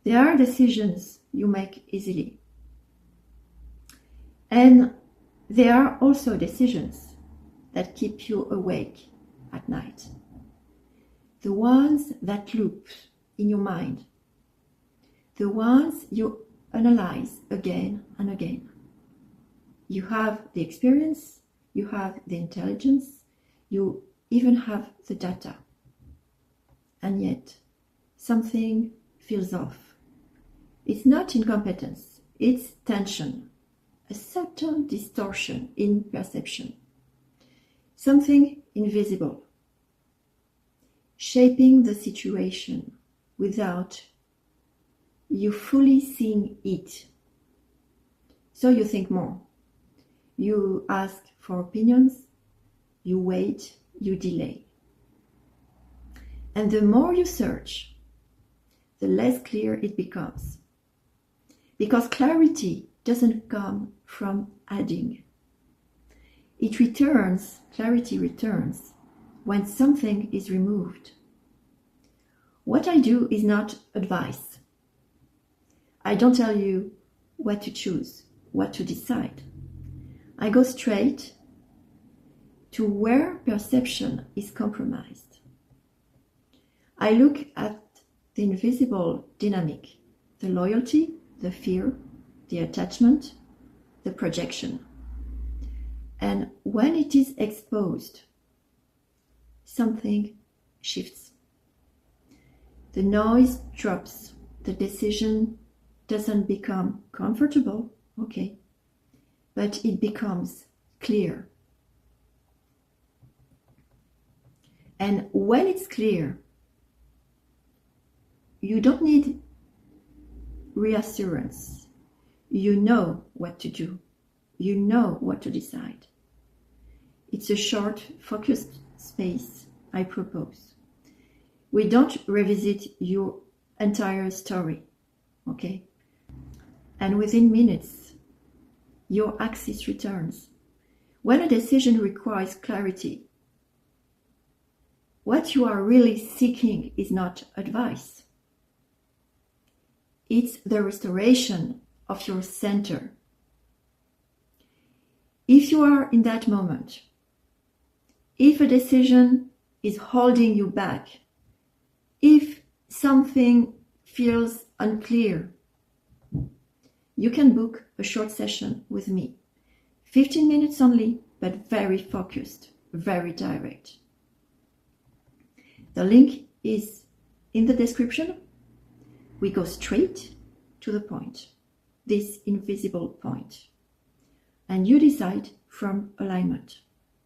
There are decisions you make easily. And there are also decisions that keep you awake at night. The ones that loop in your mind. The ones you analyze again and again. You have the experience, you have the intelligence, you even have the data. And yet, something feels off. It's not incompetence, it's tension, a subtle distortion in perception. Something invisible, shaping the situation without you fully seeing it. So you think more. You ask for opinions, you wait, you delay. And the more you search, the less clear it becomes. Because clarity doesn't come from adding. Clarity returns when something is removed. What I do is not advice. I don't tell you what to choose, what to decide. I go straight to where perception is compromised. I look at the invisible dynamic, the loyalty, the fear, the attachment, the projection. And when it is exposed, something shifts. The noise drops, the decision doesn't become comfortable, okay, but it becomes clear. And when it's clear, you don't need reassurance. You know what to do. You know what to decide. It's a short, focused space I propose. We don't revisit your entire story, okay? And within minutes, your axis returns. When a decision requires clarity, what you are really seeking is not advice. It's the restoration of your center. If you are in that moment, if a decision is holding you back, if something feels unclear, you can book a short session with me. 15 minutes only, but very focused, very direct. The link is in the description. We go straight to the point, this invisible point, and you decide from alignment.